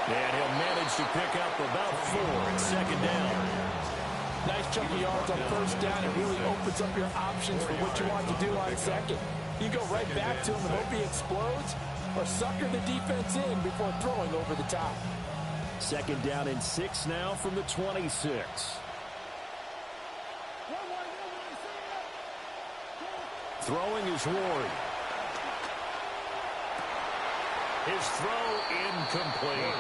And he'll manage to pick up about 4 at second down. Nice chunk of yards on first down. It really opens up your options for what you want to do on second. You go right back to him and hope he explodes, or sucker the defense in before throwing over the top. Second down and 6 now from the 26. Throwing is Ward. His throw incomplete.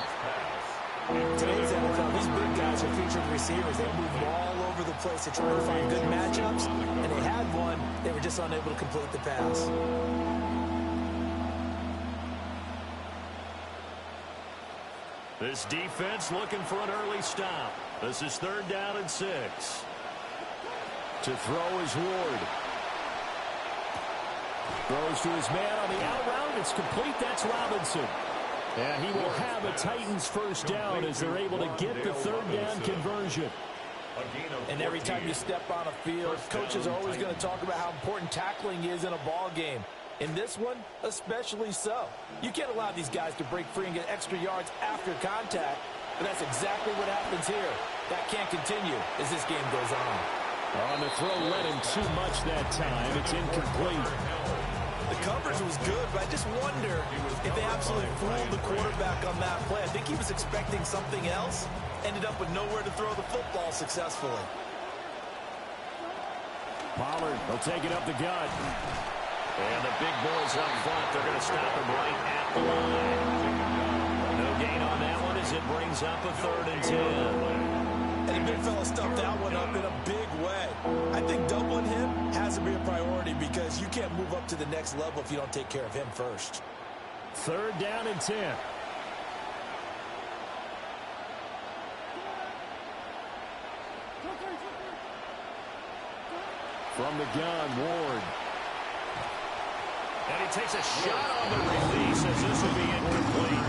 Today's NFL, these big guys are featured receivers. They move all over the place to try to find good matchups, and they had one. They were just unable to complete the pass. This defense looking for an early stop. This is 3rd down and 6. To throw is Ward. Throws to his man on the out route. It's complete. That's Robinson. And he will have a Titans first down as they're able to get the 3rd down conversion. And every time you step on a field, coaches are always going to talk about how important tackling is in a ball game. In this one, especially so. You can't allow these guys to break free and get extra yards after contact, but that's exactly what happens here. That can't continue as this game goes on. On the throw, led him too much that time. It's incomplete. The coverage was good, but I just wonder if they absolutely fooled the quarterback on that play. I think he was expecting something else. Ended up with nowhere to throw the football successfully. Pollard will take it up the gut. And the big boys up front, they're going to stop him right at the line. No gain on that one as it brings up a 3rd and 10. And the big fella stuffed that one up in a big way. I think doubling him has to be a priority because you can't move up to the next level if you don't take care of him first. 3rd down and 10. From the gun, Ward. And he takes a shot on the release as this will be incomplete.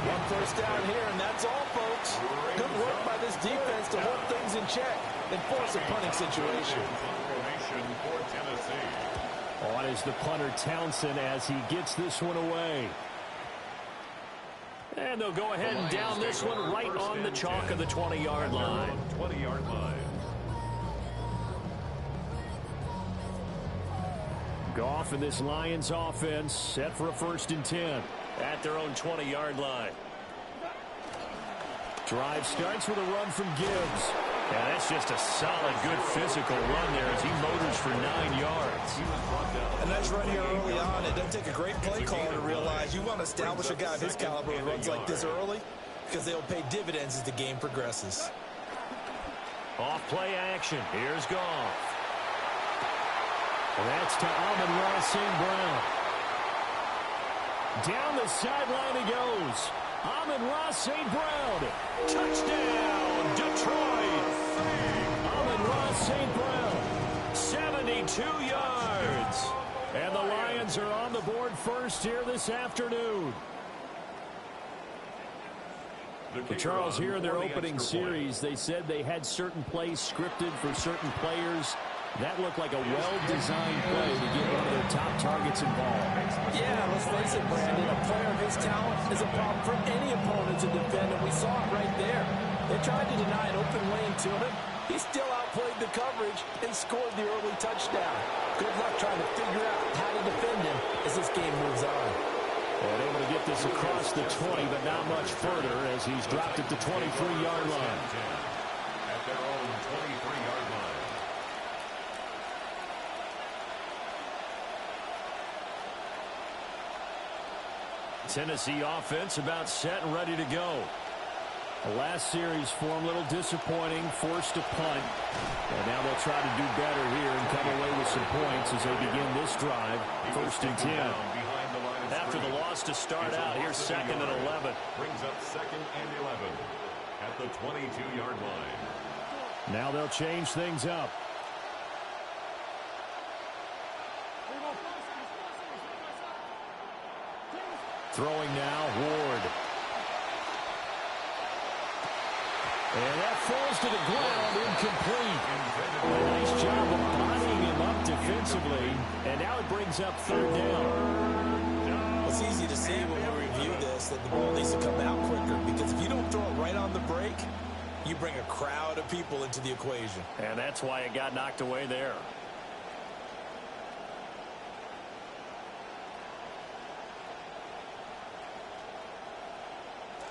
One first down here, and that's all, folks. Good work by this defense to hold things in check and force a punting situation. On is the punter Townsend as he gets this one away. And they'll go ahead and down this one right on the chalk of the 20-yard line. 20-yard line. Goff and this Lions offense set for a 1st and 10 at their own 20-yard line. Drive starts with a run from Gibbs. Yeah, that's just a solid, good physical run there as he motors for 9 yards. A nice run here early on. It doesn't take a great play caller to realize you want to establish a guy of his caliber who runs like this early because they'll pay dividends as the game progresses. Off play action. Here's Goff. That's to Amon-Ra St. Brown. Down the sideline he goes. Amon-Ra St. Brown. Touchdown, Detroit. Amon-Ra St. Brown. 72 yards. And the Lions are on the board first here this afternoon. Charles, here in their opening series, they said they had certain plays scripted for certain players. That looked like a well-designed play to get one of their top targets involved. Yeah, let's face it, Brandon. A player of his talent is a problem for any opponent to defend, and we saw it right there. They tried to deny an open lane to him. He still outplayed the coverage and scored the early touchdown. Good luck trying to figure out how to defend him as this game moves on. And able to get this across the 20, but not much further as he's dropped at the 23-yard line. At their own 23-yard line. Tennessee offense about set and ready to go. The last series for them a little disappointing, forced a punt. And now they'll try to do better here and come away with some points as they begin this drive. 1st and 10. After the loss to start out, here's 2nd and 11. Brings up 2nd and 11 at the 22-yard line. Now they'll change things up. Throwing now, Ward. And that falls to the ground, incomplete. A nice job of bodying him up defensively. And now it brings up 3rd down. It's easy to see when we review this that the ball needs to come out quicker. you bring a crowd of people into the equation. And that's why it got knocked away there.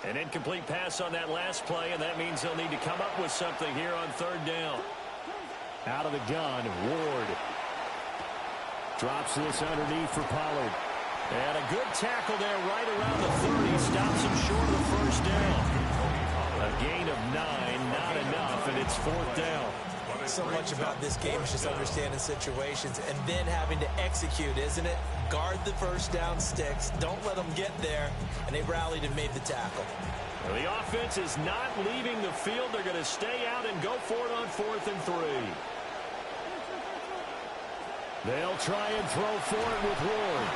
An incomplete pass on that last play, and that means they'll need to come up with something here on third down. Out of the gun, Ward. Drops this underneath for Pollard. And a good tackle there right around the 30. Stops him short of the first down. A gain of 9, not enough, and it's fourth down. So much about this game is just understanding situations and then having to execute, isn't it? Guard the first down sticks. Don't let them get there. And they rallied and made the tackle. Well, the offense is not leaving the field. They're going to stay out and go for it on 4th and 3. They'll try and throw for it with Ward.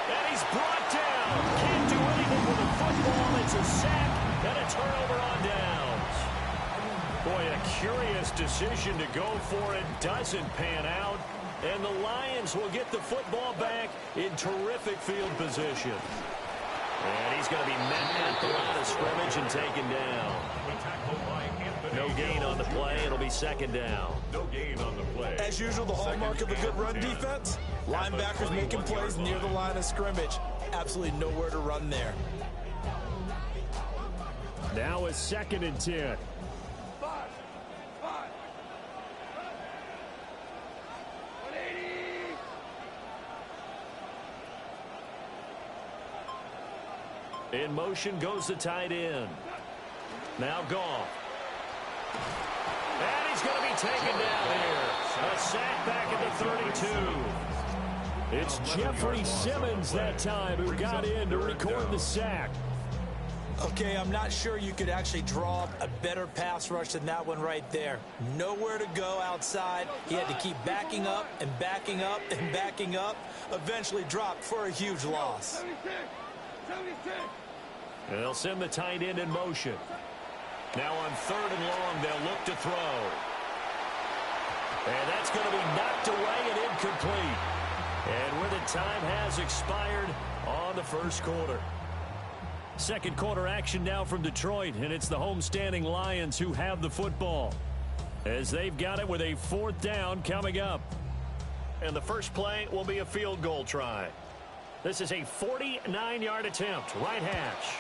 And he's brought down. Can't do anything with the football. It's a sack and a turnover on downs. Boy, a curious decision to go for it. Doesn't pan out. And the Lions will get the football back in terrific field position. And he's going to be met at the line of scrimmage and taken down. No gain on the play. It'll be second down. No gain on the play. As usual, the hallmark of a good run defense, linebackers making plays near the line of scrimmage. Absolutely nowhere to run there. Now a 2nd and 10. In motion goes the tight end. Now Goff. And he's going to be taken down here. A sack back at the 32. It's Jeffrey Simmons that time who got in to record the sack. Okay, I'm not sure you could actually draw up a better pass rush than that one right there. Nowhere to go outside. He had to keep backing up and backing up and backing up. Eventually dropped for a huge loss. And they'll send the tight end in motion. Now on 3rd and long, they'll look to throw. And that's going to be knocked away and incomplete. And where the time has expired on the first quarter. Second quarter action now from Detroit, and it's the homestanding Lions who have the football, as they've got it with a 4th down coming up. And the first play will be a field goal try. This is a 49-yard attempt, right hash.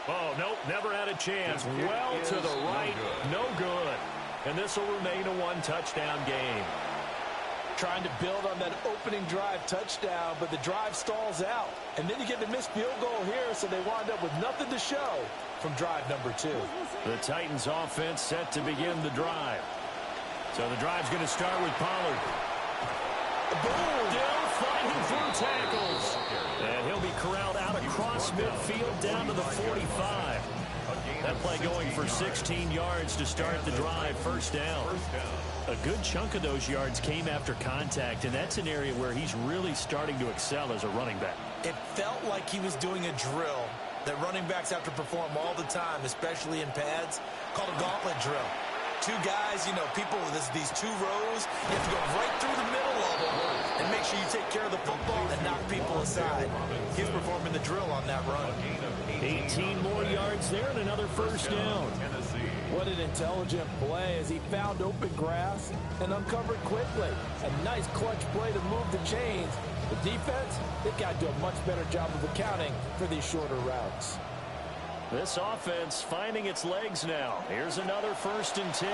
Oh, nope, never had a chance. Well to the right, no good. And this will remain a 1-touchdown game. Trying to build on that opening drive touchdown, but the drive stalls out. And then you get the missed field goal here, so they wind up with nothing to show from drive number 2. The Titans offense set to begin the drive. So the drive's going to start with Pollard. Boom! Still fighting through tackles. And he'll be corralled out across midfield down to the 45. That play going for 16 yards to start the drive. First down. A good chunk of those yards came after contact, and that's an area where he's really starting to excel as a running back. It felt like he was doing a drill that running backs have to perform all the time, especially in pads, called a gauntlet drill. 2 guys, you know, people with these 2 rows, you have to go right through the middle of them and make sure you take care of the football and knock people aside. He's performing the drill on that run. 18 more yards there and another first down. What an intelligent play as he found open grass and uncovered quickly. A nice clutch play to move the chains. The defense, they've got to do a much better job of accounting for these shorter routes. This offense finding its legs now. Here's another 1st and 10.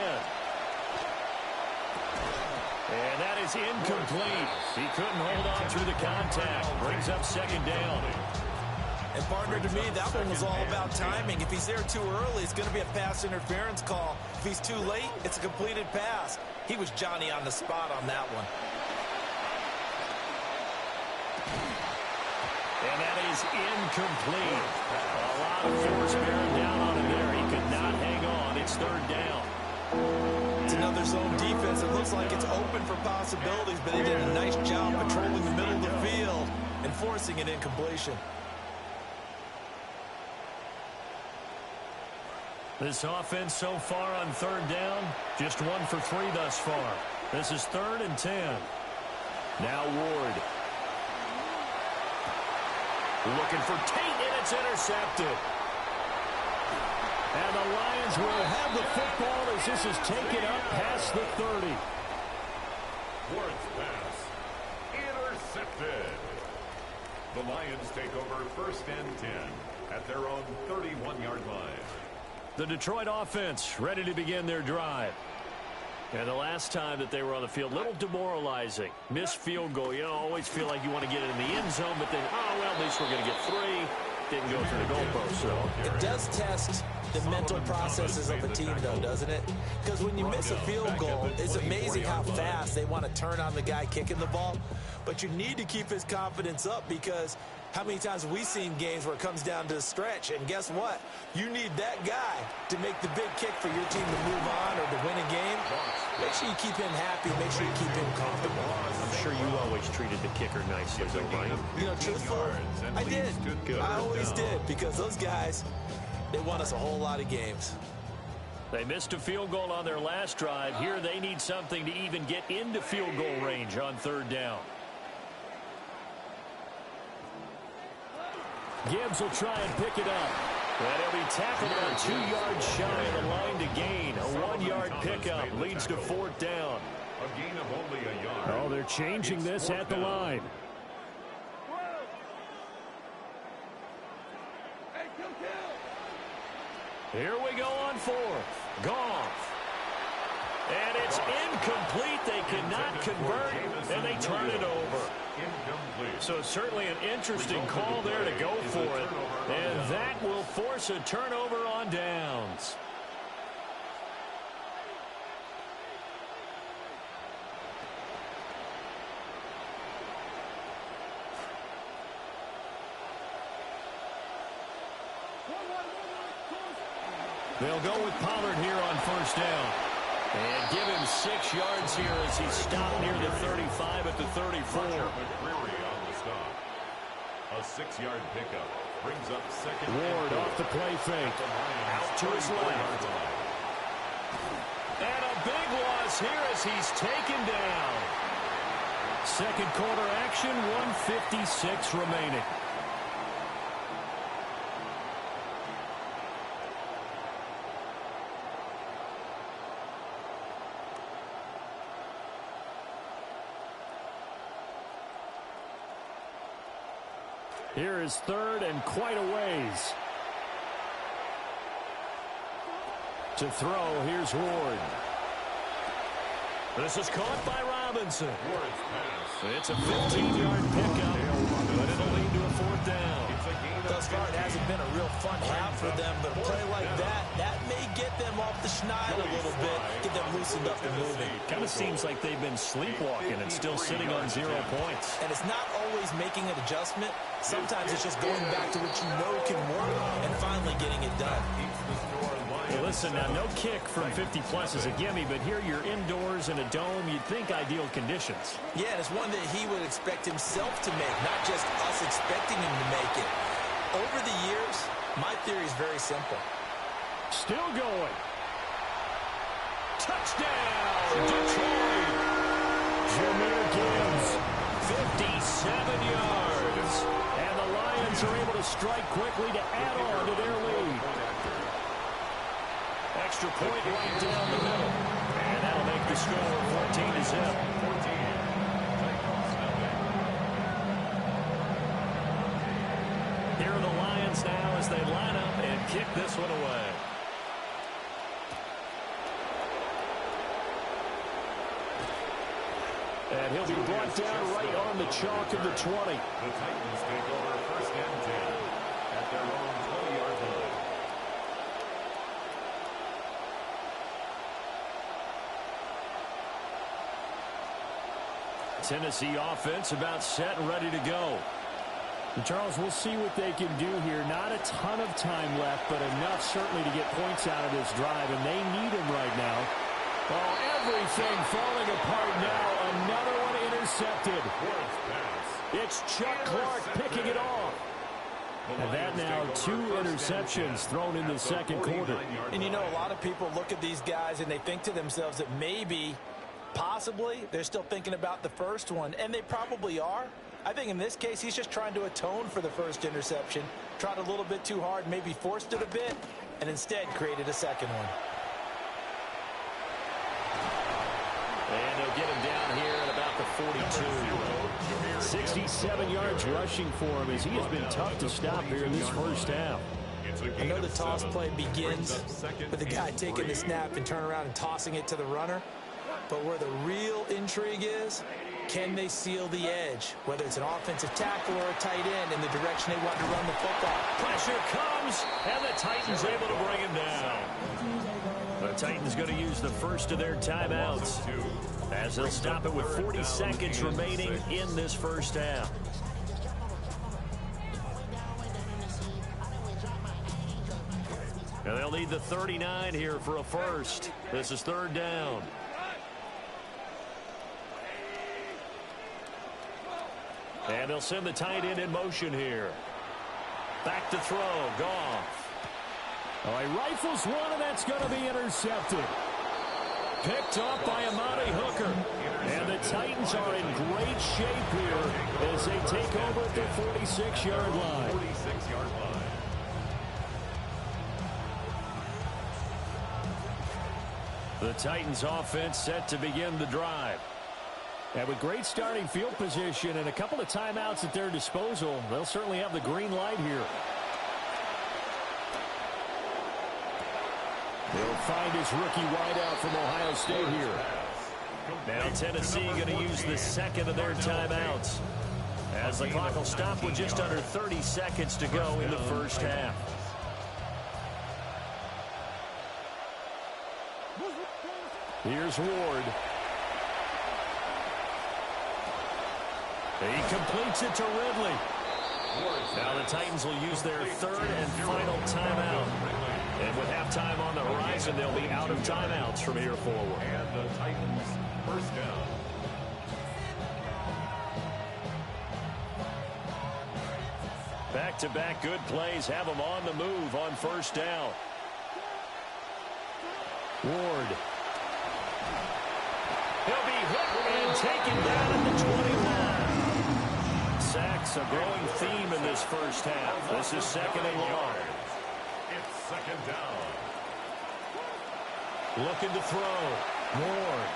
And that is incomplete. He couldn't hold on through the contact. Brings up 2nd down. And partner, to me, that one was all about timing. If he's there too early, it's going to be a pass interference call. If he's too late, it's a completed pass. He was Johnny on the spot on that one. And that is incomplete. A lot of force bearing down on him there. He could not hang on. It's 3rd down. It's another zone defense. It looks like it's open for possibilities, but they did a nice job patrolling the middle of the field and forcing an incompletion. This offense so far on 3rd down, just 1 for 3 thus far. This is 3rd and 10. Now Ward. Looking for Tate, and it's intercepted. And the Lions will have the football as this is taken up past the 30. Fourth pass. Intercepted. The Lions take over 1st and 10 at their own 31-yard line. The Detroit offense ready to begin their drive. And the last time that they were on the field, a little demoralizing. Missed field goal. You always feel like you want to get it in the end zone, but then, oh, well, at least we're going to get 3. Didn't go through the goalpost, so. It does test the mental processes of a team, though, doesn't it? Because when you miss a field goal, it's amazing how fast they want to turn on the guy kicking the ball. But you need to keep his confidence up, because how many times have we seen games where it comes down to the stretch? And guess what? You need that guy to make the big kick for your team to move on or to win a game. Make sure you keep him happy. Make sure you keep him comfortable. I'm sure you always treated the kicker nicely, though, right? You know, truthfully, I did. I always did, because those guys, they won us a whole lot of games. They missed a field goal on their last drive. Here they need something to even get into field goal range on 3rd down. Gibbs will try and pick it up. And he'll be tackled about 2 yards shy of the line to gain. A 1-yard pickup leads to 4th down. A gain of only a yard. Oh, they're changing this at the line. Here we go on 4th. Goff. And it's incomplete. They cannot convert, and they turn it over. So certainly an interesting call there to go for it. And that will force a turnover on downs. They'll go with Pollard here on 1st down. And give him 6 yards here as he stopped near the 35 at the 34. A 6-yard pickup brings up 2nd. Ward off the play fake. Out to his left. And a big loss here as he's taken down. 2nd quarter action, 1:56 remaining. Here is 3rd and quite a ways. To throw, here's Ward. This is caught by Robinson. It's a 15-yard pickup, but it'll lead to a 4th down. Thus far, it hasn't been a real fun half for them, but a play like that may get them off the schneid a little bit, get them loosened up and moving. Kind of seems like they've been sleepwalking and still sitting on 0 points. And it's not always making an adjustment. Sometimes it's just going back to what you know can work and finally getting it done. Well, listen, now no kick from 50-plus is a gimme, but here you're indoors in a dome. You'd think ideal conditions. Yeah, and it's one that he would expect himself to make, not just us expecting him to make it. Over the years, my theory is very simple. Still going. Touchdown, Detroit. Jahmyr Gibbs, 57 yards. And the Lions are able to strike quickly to add on to their lead. Extra point right down the middle. And that'll make the score 14-0. Here are the Lions now as they line up and kick this one away. And he'll be brought down right on the chalk of the 20. The Titans take over 1st and 10 at their own 20-yard line. Tennessee offense about set and ready to go. And Charles, we'll see what they can do here. Not a ton of time left, but enough certainly to get points out of this drive, and they need them right now. Oh, everything falling apart now. Another one intercepted. It's Chuck Clark picking it off. And that now 2 interceptions thrown in the 2nd quarter. And you know, a lot of people look at these guys and they think to themselves that maybe, possibly, they're still thinking about the first one, and they probably are. I think in this case, he's just trying to atone for the first interception. Tried a little bit too hard, maybe forced it a bit. and instead created a second one. And they'll get him down here at about the 42. 67 yards rushing for him as he has been tough to stop here in this first half. I know the toss play begins with the guy taking the snap and turn around and tossing it to the runner. But where the real intrigue is, can they seal the edge, whether it's an offensive tackle or a tight end in the direction they want to run the football? Pressure comes, and the Titans able to bring him down. The Titans going to use the first of their timeouts as they'll stop it with 40 seconds remaining in this first half. And they'll need the 39 here for a first. This is third down. And they'll send the tight end in motion here. Back to throw. Goff. Oh, he rifles one, and that's going to be intercepted. Picked off by Amani Hooker. And the Titans are in great shape here as they take over at the 46-yard line. 46-yard line. The Titans offense set to begin the drive. And with great starting field position and a couple of timeouts at their disposal, they'll certainly have the green light here. They'll find his rookie wideout from Ohio State here. Now Tennessee going to use the second of their timeouts as the clock will stop with just under 30 seconds to go in the first half. Here's Ward. He completes it to Ridley. Now the Titans will use their third and final timeout. And with halftime on the horizon, they'll be out of timeouts from here forward. And the Titans first down. Back-to-back good plays have them on the move on first down. Ward. He'll be hit and taken down at the 29. Sacks a growing theme in this first half. This is second and long. It's second down. Looking to throw. Ward.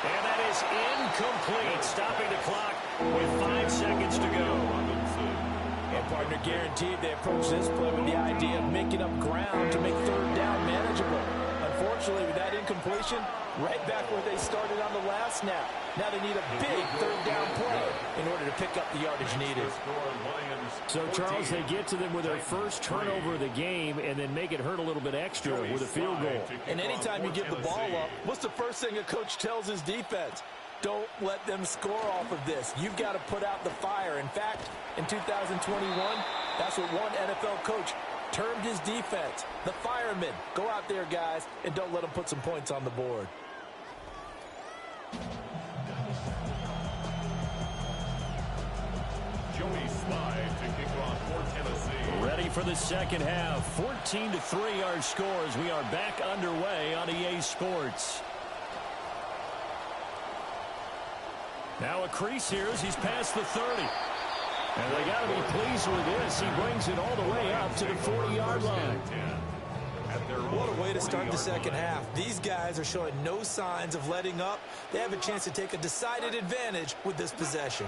And that is incomplete. Stopping the clock with 5 seconds to go. And partner, guaranteed they approach this play with the idea of making up ground to make third down manageable. Unfortunately, with that incompletion, right back where they started on the last snap. Now they need a big third down play in order to pick up the yardage needed. So, Charles, they get to them with their first turnover of the game and then make it hurt a little bit extra with a field goal. And anytime you give the ball up, what's the first thing a coach tells his defense? Don't let them score off of this. You've got to put out the fire. In fact, in 2021, that's what one NFL coach termed his defense. The firemen. Go out there, guys, and don't let them put some points on the board. Joey Slide to kick off for Tennessee. Ready for the second half. 14-3 our scores. We are back underway on EA Sports. Now a crease here as he's past the 30. And they got to be pleased with this. He brings it all the way up to the 40-yard line. What a way to start the second half. These guys are showing no signs of letting up. They have a chance to take a decided advantage with this possession.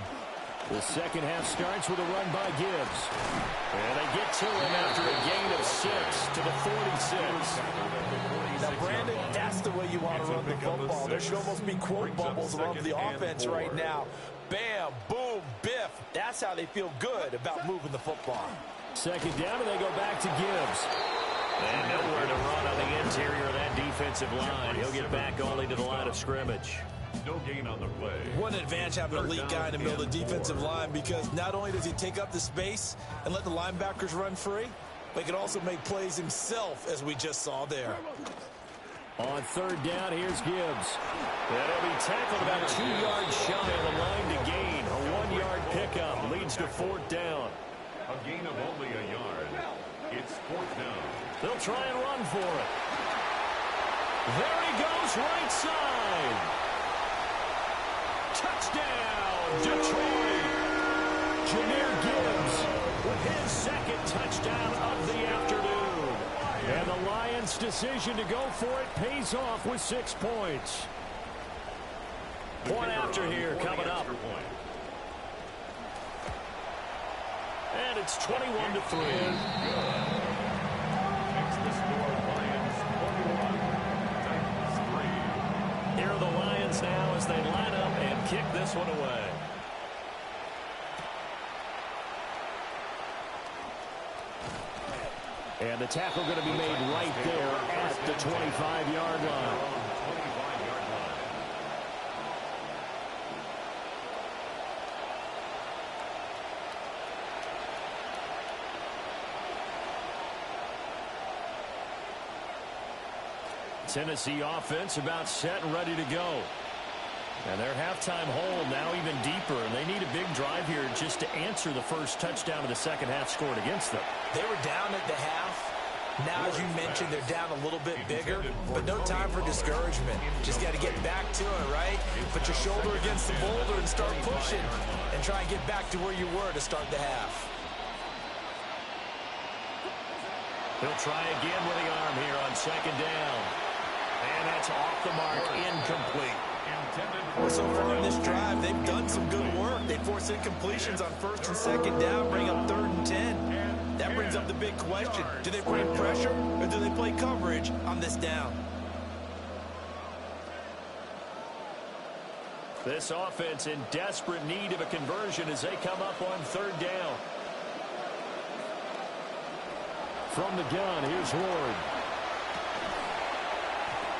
The second half starts with a run by Gibbs. And they get to him after a gain of 6 to the 46. Now, Brandon, that's the way you want to run the football. There should almost be quote bubbles above the offense right now. Bam, boom, biff. That's how they feel good about moving the football. Second down, and they go back to Gibbs. And nowhere to run on the interior of that defensive line. He'll get back only to the line of scrimmage. No gain on the play. What an advantage having an elite guy in the middle of the defensive line, because not only does he take up the space and let the linebackers run free, but he can also make plays himself, as we just saw there. On third down, here's Gibbs. And he'll be tackled about 2 yards shy of the line to gain. A 1-yard pickup leads to fourth down. A gain of only a yard. It's fourth down. They'll try and run for it. There he goes, right side. Touchdown, Detroit. Jahmyr Gibbs with his second touchdown of the afternoon. Lions' decision to go for it pays off with 6 points. Point after here coming up. And it's 21-3. Here are the Lions now as they line up and kick this one away. And the tackle going to be made right there at the 25-yard line. Tennessee offense about set and ready to go. And their halftime hole now even deeper, and they need a big drive here just to answer the first touchdown of the second half scored against them. They were down at the half. Now, as you mentioned, they're down a little bit bigger, but no time for discouragement. Just got to get back to it, right? Put your shoulder against the boulder and start pushing and try and get back to where you were to start the half. He'll try again with the arm here on second down. And that's off the mark, incomplete. Well, so far in this drive, they've done some good work. They force incompletions on first and second down, bring up 3rd and 10. That brings up the big question. Do they bring pressure or do they play coverage on this down? This offense in desperate need of a conversion as they come up on 3rd down. From the gun, here's Ward.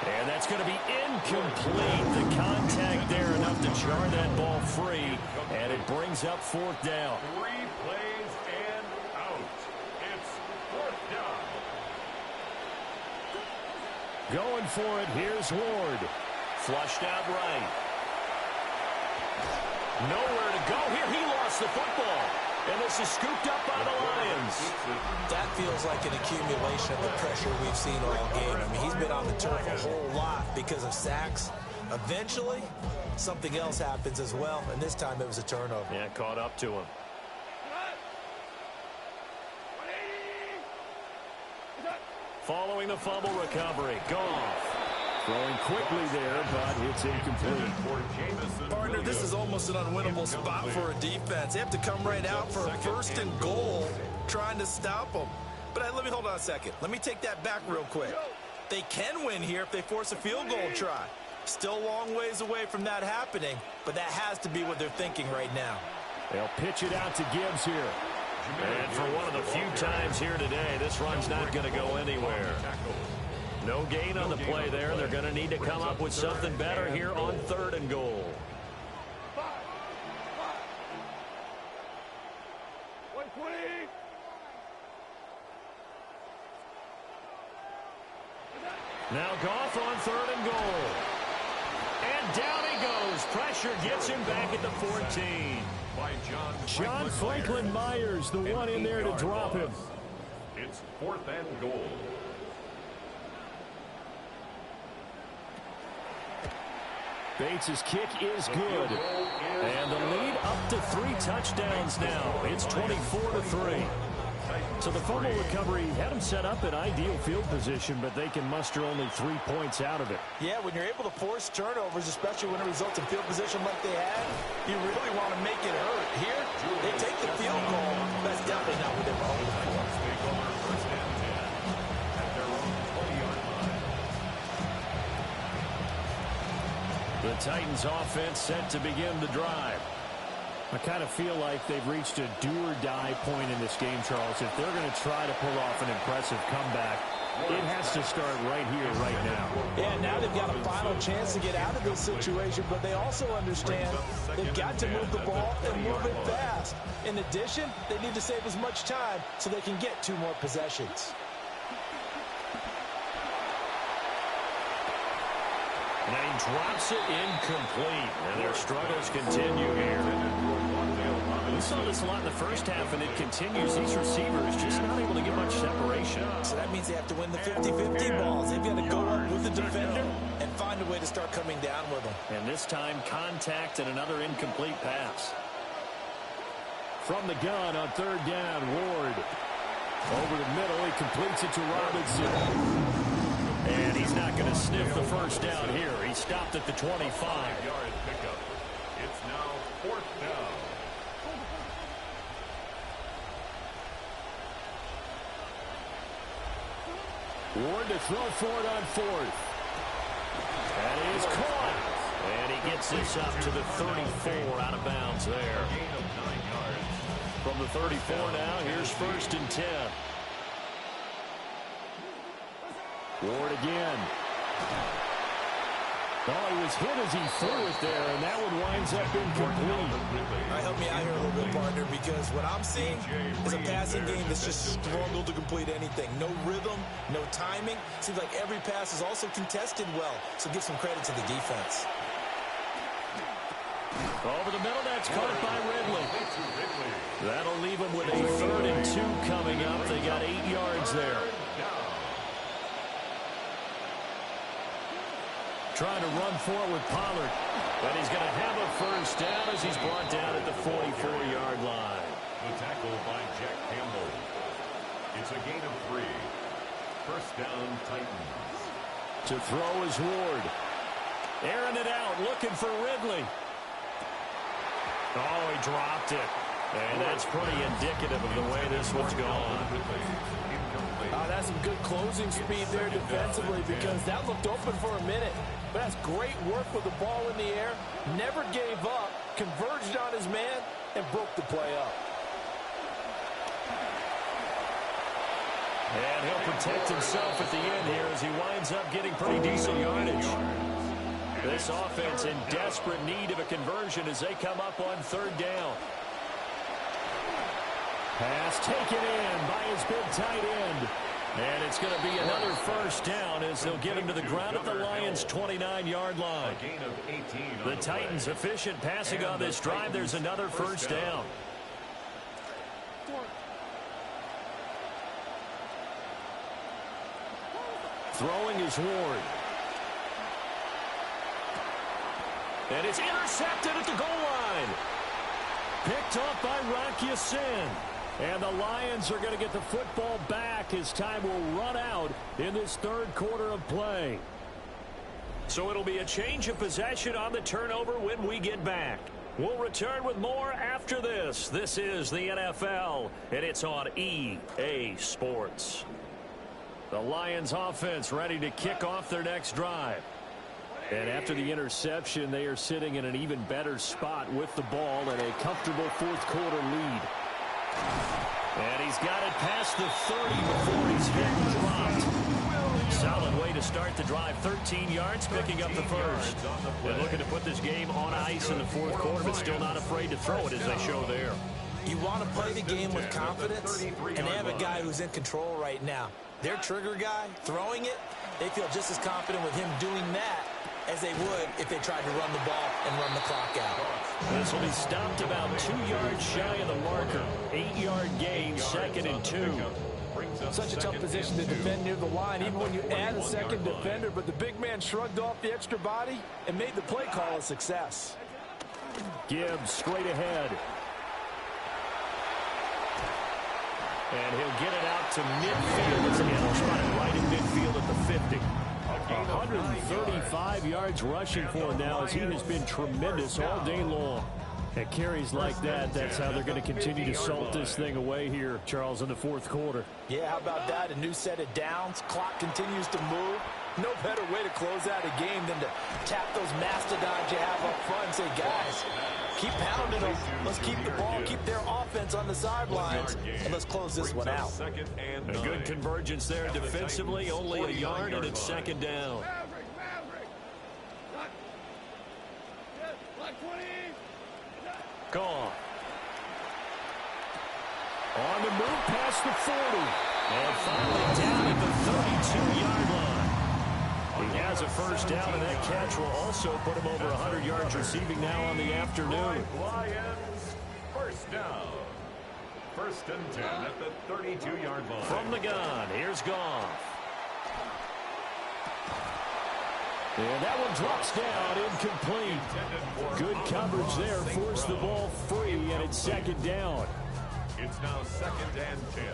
And that's going to be incomplete. The contact there enough to jar that ball free. And it brings up 4th down. 3 plays and out. It's 4th down. Going for it. Here's Ward. Flushed out right. Nowhere to go here. He lost the football. And this is scooped up by the Lions. That feels like an accumulation of the pressure we've seen all game. I mean, he's been on the turf a whole lot because of sacks. Eventually, something else happens as well, and this time it was a turnover. Yeah, caught up to him. Following the fumble recovery, Goff. Throwing quickly there, but it's incomplete. Partner, this is almost an unwinnable spot for a defense. They have to come right out for a 1st and goal, trying to stop them. But let me hold on a second. Let me take that back real quick. They can win here if they force a field goal try. Still a long ways away from that happening, but that has to be what they're thinking right now. They'll pitch it out to Gibbs here. And for one of the few times here today, this run's not going to go anywhere. No gain on the play there. They're going to need to come up with something better here on 3rd and goal. Now Goff on 3rd and goal. And down he goes. Pressure gets him back at the 14. John Franklin Myers, the one in there to drop him. It's 4th and goal. Bates' kick is good. And the lead up to 3 touchdowns now. It's 24-3. So the fumble recovery had them set up in ideal field position, but they can muster only 3 points out of it. Yeah, when you're able to force turnovers, especially when it results in field position like they had, you really want to make it hurt. Here, they take the field goal. That's definitely not what they were hoping for. The Titans offense set to begin the drive. I kind of feel like they've reached a do-or-die point in this game, Charles. If they're going to try to pull off an impressive comeback, it has to start right here, right now. Yeah, now they've got a final chance to get out of this situation, but they also understand they've got to move the ball and move it fast. In addition, they need to save as much time so they can get 2 more possessions. And he drops it incomplete. And their struggles continue here. We saw this a lot in the first half, and it continues. These receivers just not able to get much separation. So that means they have to win the 50-50 balls. They've got to go up with the defender and find a way to start coming down with them. And this time, contact and another incomplete pass. From the gun on 3rd down, Ward. Over the middle, he completes it to Robinson. And he's not going to sniff the first down here. He stopped at the 25. 5-yard pickup. It's now 4th down. Ward to throw for it on 4th. That is caught. And he gets this up to the 34 out of bounds there. Gain of 9 yards. From the 34 now, here's 1st and 10. Ward again. Oh, he was hit as he threw it there, and that one winds up incomplete. All right, help me out here a little bit, partner, because what I'm seeing is a passing game that's just struggled to complete anything. No rhythm, no timing. Seems like every pass is also contested well, so give some credit to the defense. Over the middle, that's caught by Ridley. That'll leave him with a 3rd and 2 coming up. They got 8 yards there. Trying to run for it with Pollard. But he's going to have a first down as he's brought down at the 44-yard line. The tackle by Jack Campbell. It's a gain of 3. 1st down, Titans. To throw is Ward. Airing it out, looking for Ridley. Oh, he dropped it. And that's pretty indicative of the way this one's gone. That's some good closing speed there defensively because that looked open for a minute. But that's great work with the ball in the air. Never gave up, converged on his man, and broke the play up. And he'll protect himself at the end here as he winds up getting pretty decent yardage. This offense in desperate need of a conversion as they come up on 3rd down. Pass taken in by his big tight end. And it's going to be another first down as they'll get him to the ground at the Lions' 29-yard line. The Titans efficient passing on this drive. There's another first down. Throwing is Ward. And it's intercepted at the goal line. Picked off by Rock Ya-Sin. And the Lions are going to get the football back as time will run out in this 3rd quarter of play. So it'll be a change of possession on the turnover when we get back. We'll return with more after this. This is the NFL, and it's on EA Sports. The Lions offense ready to kick off their next drive. And after the interception, they are sitting in an even better spot with the ball and a comfortable 4th quarter lead. And he's got it past the 30 before he's hit and dropped. Solid way to start the drive. 13 yards, picking up the first. They're looking to put this game on ice in the 4th quarter, but still not afraid to throw it as they show there. You want to play the game with confidence, and they have a guy who's in control right now. Their trigger guy, throwing it, they feel just as confident with him doing that as they would if they tried to run the ball and run the clock out. This will be stopped about 2 yards shy of the marker. 8-yard gain, 2nd and 2. Such a tough position to defend near the line, even when you add a second defender, but the big man shrugged off the extra body and made the play call a success. Gibbs straight ahead. And he'll get it out to midfield as the handle spotted right in midfield at the 50. 135 yards rushing for him now as he has been tremendous all day long. At carries like that, that's how they're going to continue to salt this thing away here, Charles, in the 4th quarter. Yeah, how about that? A new set of downs. Clock continues to move. No better way to close out a game than to tap those mastodons you have up front and say, guys, keep pounding them. Let's keep the ball, keep their offense on the sidelines, and let's close this one out. A good convergence there defensively, only a yard, and it's 2nd down. Gone. On the move past the 40. And finally down at the 32-yard line. He has a first down, and that catch will also put him over 100 yards receiving now on the afternoon. Lions, first down. 1st and 10 at the 32-yard line. From the gun, here's Goff. And that one drops down, incomplete. Good coverage there, forced the ball free, and it's 2nd down. It's now 2nd and 10.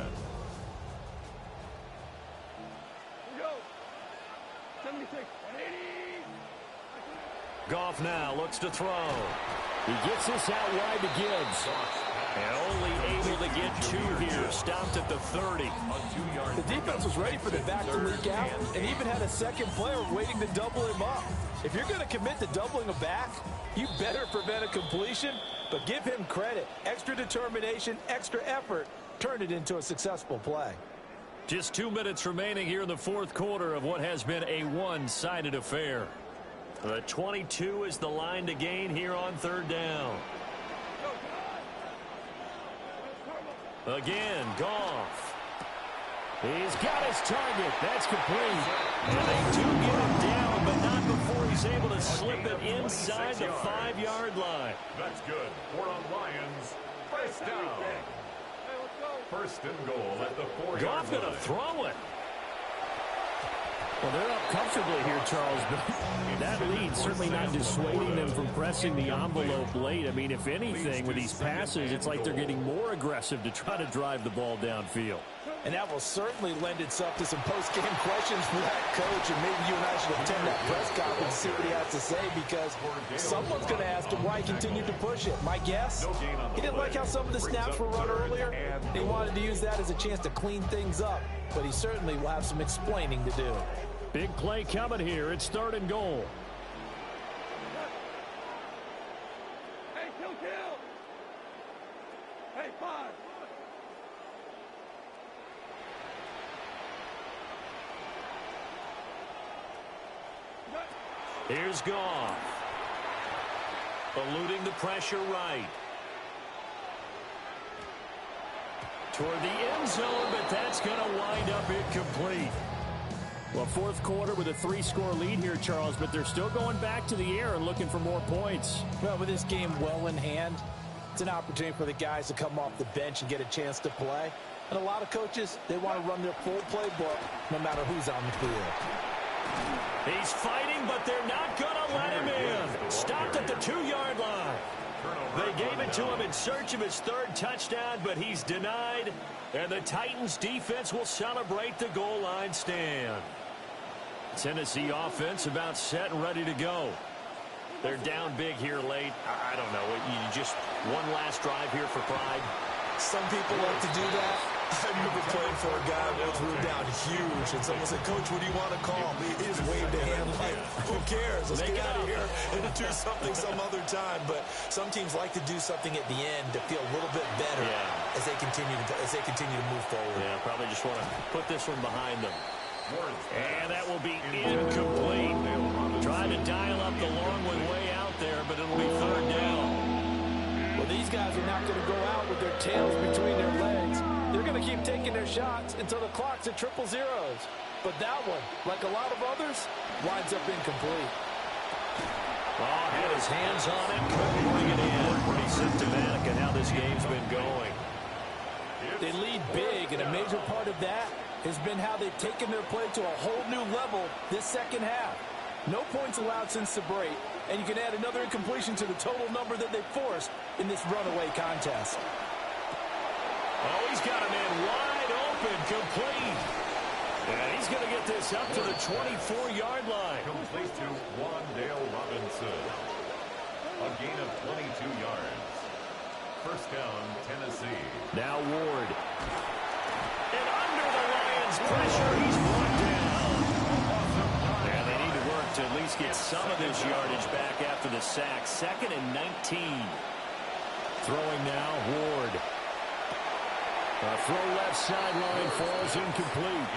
Goff now looks to throw. He gets this out wide to Gibbs. And only able to get 2 here. Stopped at the 30. The defense was ready for the back to leak out and even had a second player waiting to double him up. If you're going to commit to doubling a back, you better prevent a completion, but give him credit. Extra determination, extra effort, turned it into a successful play. Just 2 minutes remaining here in the fourth quarter of what has been a one-sided affair. The 22 is the line to gain here on third down. Again, Goff. He's got his target. That's complete. And they do get him down, but not before he's able to slip it inside the 5-yard line. That's good. For on Lions, first down. First and goal at the 4-yard line. Goff going to throw it. Well, they're up comfortably here, Charles, but that lead certainly not dissuading them from pressing the envelope late. I mean, if anything, with these passes, it's like they're getting more aggressive to try to drive the ball downfield. And that will certainly lend itself to some post-game questions for that coach, and maybe you and I should attend that press conference and see what he has to say, because someone's going to ask him why he continued to push it. My guess, he didn't like how some of the snaps were run earlier. He wanted to use that as a chance to clean things up, but he certainly will have some explaining to do. Big play coming here. It's third and goal. Hey, kill. Hey, 5. Here's Goff. Eluding the pressure right. Toward the end zone, but that's going to wind up incomplete. Well, fourth quarter with a 3-score lead here, Charles, but they're still going back to the air and looking for more points. Well, with this game well in hand, it's an opportunity for the guys to come off the bench and get a chance to play. And a lot of coaches, they want to run their full playbook no matter who's on the field. He's fighting, but they're not going to let him in. Stopped at the 2-yard line. They gave it to him in search of his third touchdown, but he's denied. And the Titans defense will celebrate the goal line stand. Tennessee offense about set and ready to go. They're down big here late. I don't know. You just one last drive here for pride. Some people like to do that. I remember playing for a guy once we were down huge, and someone said, "Coach, what do you want to call me?" He just waved a hand like, "Who cares? Let's get out of here and do something some other time." But some teams like to do something at the end to feel a little bit better as they continue to move forward. Yeah, probably just want to put this one behind them. And that will be incomplete. Trying to dial up the long one way out there, but it'll be third down. Well, these guys are not going to go out with their tails between their legs. They're going to keep taking their shots until the clock's at 000. But that one, like a lot of others, winds up incomplete. Oh, had his hands on it, couldn't bring it in. Pretty symptomatic of how this game's been going. They lead big, and a major part of that has been how they've taken their play to a whole new level this second half. No points allowed since the break, and you can add another incompletion to the total number that they forced in this runaway contest. Oh, he's got a man wide open, complete. And he's going to get this up to the 24-yard line. Complete to Wandale Robinson. A gain of 22 yards. First down, Tennessee. Now Ward. And under the Lions' pressure, he's brought down. And they need to work to at least get some of this yardage back after the sack. 2nd and 19. Throwing now, Ward. A throw left sideline falls incomplete.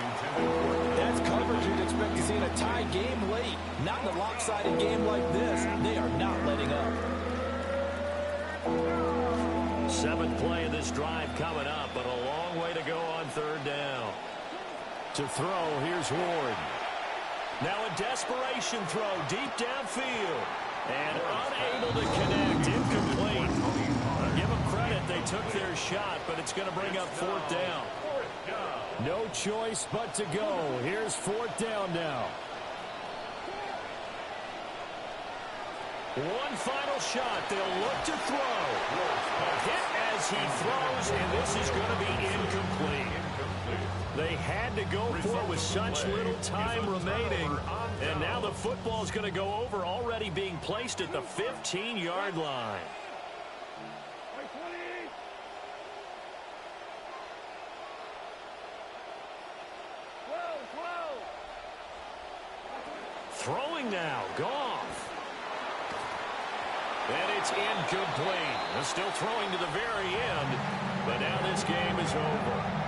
That's coverage you'd expect to see in a tie game late. Not in a lopsided game like this. They are not letting up. 7th play of this drive coming up, but a long way to go on third down. To throw, here's Ward. Now a desperation throw deep downfield. And unable to connect, incomplete. Give them credit, they took their shot, but it's going to bring up 4th down. No choice but to go. Here's 4th down now. One final shot. They'll look to throw. Hit as he throws, and this is going to be incomplete. They had to go for it with such little time remaining. And now the football is going to go over, already being placed at the 15-yard line. Throwing now, Goff. And it's incomplete. They're still throwing to the very end, but now this game is over.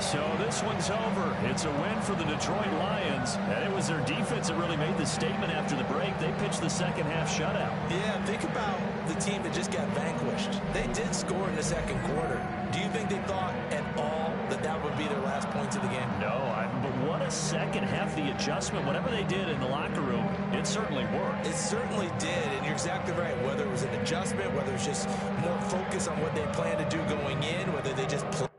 So this one's over. It's a win for the Detroit Lions, and it was their defense that really made the statement after the break. They pitched the second half shutout. Yeah, think about the team that just got vanquished. They did score in the second quarter. Do you think they thought at all that that would be their last points of the game? No, but what a second half, the adjustment, whatever they did in the locker room, it certainly worked. It certainly did, and you're exactly right. Whether it was an adjustment, whether it's just more focus on what they plan to do going in, whether they just play